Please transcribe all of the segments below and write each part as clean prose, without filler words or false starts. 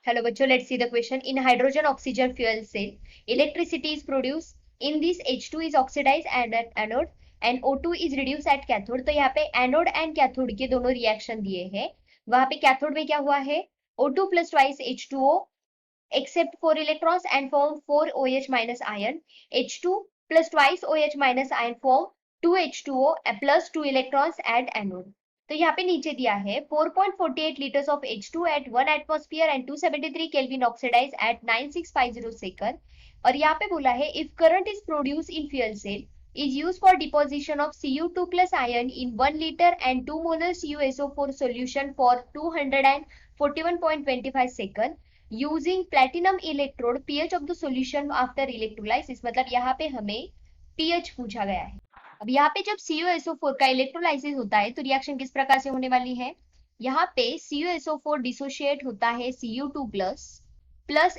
Hello, bachcho. Let's see the question. In hydrogen oxygen fuel cell, electricity is produced. In this, H2 is oxidized at anode and O2 is reduced at cathode. तो यहाँ पे anode and cathode के दोनों reaction दिए हैं. वहां पे cathode में क्या हुआ है? O2 plus twice H2O except 4 electrons and form 4 OH minus ion. H2 plus twice OH minus ion form 2 H2O plus 2 electrons at anode. तो यहाँ पे नीचे दिया है 4.48 liters of H2 at 1 atmosphere and 273 Kelvin oxidized at 9650 second. और यहाँ पे बोला है if current is produced in fuel cell is used for deposition of Cu2 plus ion in 1 liter and 2 molar CuSO4 solution for 241.25 second using platinum electrode. pH of the solution after electrolysis. मतलब यहाँ पे हमें pH पूछा गया है. अब यहाँ पे जब CuSO4 का इलेक्ट्रोलाइसिस होता है तो रिएक्शन किस प्रकार से होने वाली है? यहाँ पे CuSO4 डिसोशिएट होता है Cu2 प्लस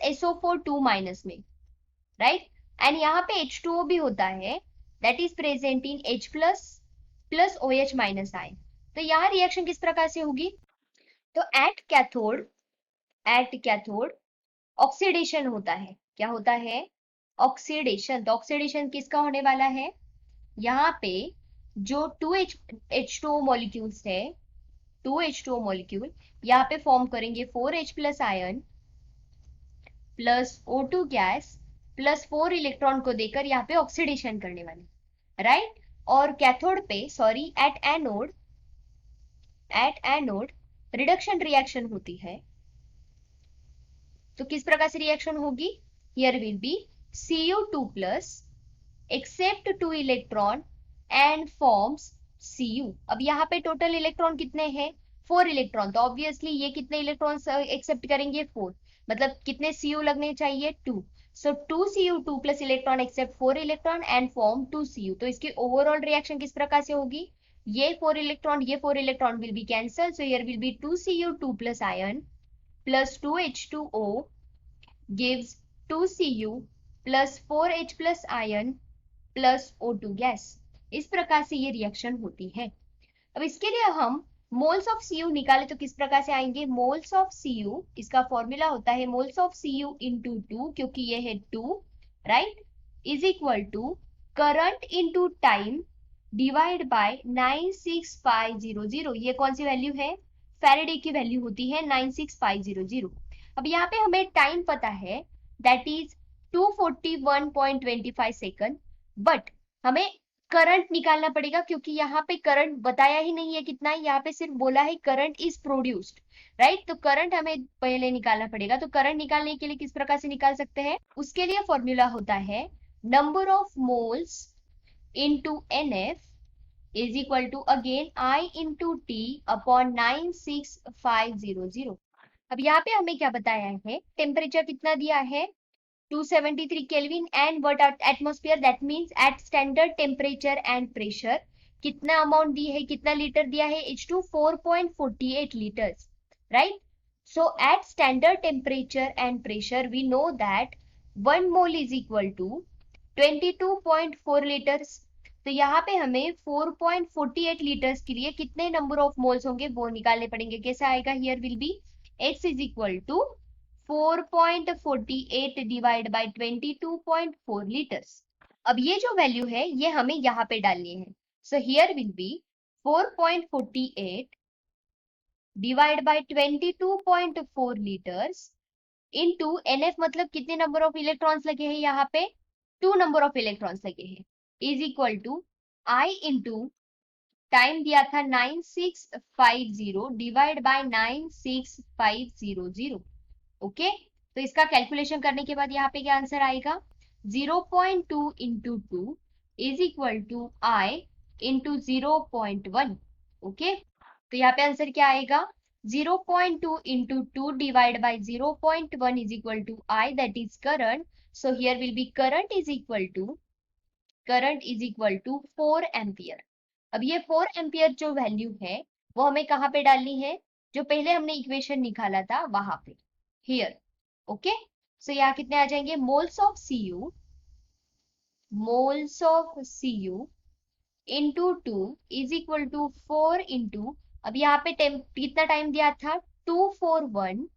SO4 2 माइनस में, राइट. एंड यहाँ पे H2O भी होता है, that is present in H plus OH minus ion. तो यहाँ रिएक्शन किस प्रकार से होगी? तो एट कैथोड ऑक्सीडेशन होता है. क्या होता है? ऑक्सीडेशन. तो ऑक्सीडेशन किसका होने वाला है? यहाँ पे जो 2H2O मॉलिक्यूल्स है, 2H2O मॉलिक्यूल यहाँ पे फॉर्म करेंगे 4H plus ion plus O2 gas plus 4 electron को देकर यहाँ पे ऑक्सीडेशन करने वाले, राइट. और कैथोड पे sorry at anode reduction reaction होती है. तो किस प्रकार से रिएक्शन होगी? Here will be Cu2 plus accept 2 electron and forms Cu. अब यहाँ पे टोटल इलेक्ट्रॉन कितने हैं? 4 इलेक्ट्रॉन. तो ऑब्वियसली ये कितने इलेक्ट्रॉन एक्सेप्ट करेंगे? 4. मतलब कितने Cu लगने चाहिए? 2. So 2Cu2 plus electron accept 4 electron and form 2 Cu. तो इसकी ओवरऑल रिएक्शन किस प्रकार से होगी? ये 4 electron will be cancel. So here will B 2Cu2 plus ion plus 2H2O gives 2 Cu plus 4H plus ion plus O2 gas. इस प्रकार से ये रिएक्शन होती है. अब इसके लिए हम मोल्स ऑफ Cu निकाले तो किस प्रकार से आएंगे? मोल्स ऑफ Cu, इसका फॉर्मूला होता है मोल्स ऑफ Cu इंटू 2, क्योंकि ये है 2, right, is equal to current into time divide by 96500. ये कौन सी वैल्यू है? फैराडे की वैल्यू होती है 96500. अब यहाँ पे हमें टाइम पता है, दैट इज 241.25 सेकंड. बट हमें करंट निकालना पड़ेगा क्योंकि यहाँ पे करंट बताया ही नहीं है कितना है. यहाँ पे सिर्फ बोला है करंट इज प्रोड्यूस्ड, राइट. तो करंट हमें पहले निकालना पड़ेगा. तो करंट निकालने के लिए किस प्रकार से निकाल सकते हैं? उसके लिए फॉर्मूला होता है number of moles into NF is equal to again I into T upon 96500. अब यहाँ पे हमें क्या बताया है? टेम्परेचर कितना दिया है? 273 Kelvin and what atmosphere, that means at standard temperature and pressure कितना अमाउंट दी है, कितना लीटर दिया है? H2 4.48 liters, right. So at standard temperature and pressure we know that 1 mole is equal to 22.4 liters. तो यहाँ पे हमें 4.48 लीटर्स के लिए कितने नंबर ऑफ मोल्स होंगे वो निकालने पड़ेंगे. कैसे आएगा? Here will be X is equal to 4.48 divide by 22.4 litres. अब ये जो वैल्यू है ये हमें यहाँ पे डालनी है. सो here will B 4.48 divide by 22.4 litres into NF, मतलब कितने नंबर ऑफ इलेक्ट्रॉन्स लगे हैं? यहाँ पे 2 नंबर ऑफ इलेक्ट्रॉन्स लगे हैं, is equal to I into time दिया था 9650 डिवाइड बाय 96500. ओके. तो इसका कैलकुलेशन करने के बाद यहाँ पे क्या आंसर आएगा? 0.2 into 2 is equal to I into 0.1. Okay. तो यहाँ पे आंसर क्या आएगा? 0.2 into 2 divide by 0.1 is equal to I, that is current. So here will be current is equal to 4 ampere. अब ये 4 एम्पियर जो वैल्यू है वो हमें कहाँ पे डालनी है? जो पहले हमने इक्वेशन निकाला था वहां पे, हियर. ओके. सो यहाँ कितने आ जाएंगे? Moles of Cu into 2 is equal to 4 into, अब यहाँ पे कितना टाइम दिया था? 241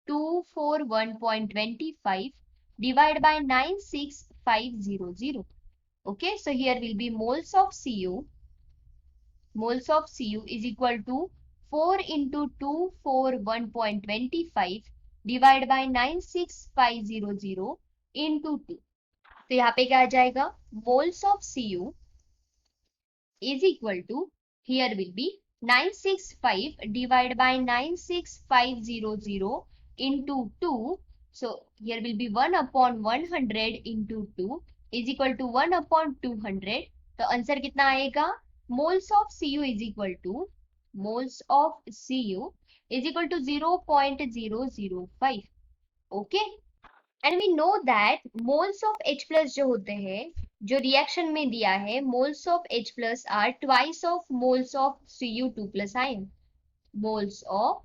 241.25 divided by 96500. Okay, so here will be moles of Cu. Moles of Cu is equal to 4 into 241.25 divided by 96500 into 2. तो यहाँ पे क्या आ जाएगा? Moles of Cu is equal to, here will be 965 divided by 96500 into 2. So here will be 1 upon 100 into 2 is equal to 1 upon 200. तो answer कितना आएगा? Moles of Cu is equal to, moles of Cu is equal to 0.005. Okay. And we know that moles of H plus जो होते हैं, जो reaction में दिया है, moles of H plus are twice of moles of Cu2 plus ion. Moles of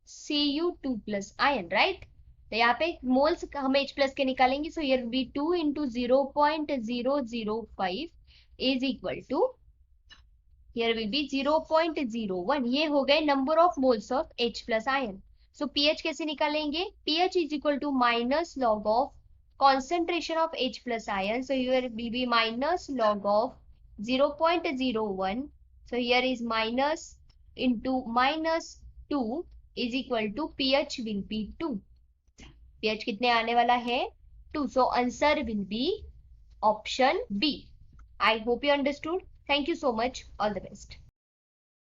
Cu2 plus ion, right? तो यहाँ पे moles हम H plus के निकालेंगे, so here will be 2 into 0.005 is equal to, here will be 0.01. ये हो गए number of moles of H plus ion. So pH कैसे निकालेंगे? pH is equal to minus log of concentration of H plus ion. So here will be minus log of 0.01. So here is minus into minus 2 is equal to pH will be 2. pH कितने आने वाला है? 2. So answer will be option B. I hope you understood. Thank you so much. All the best.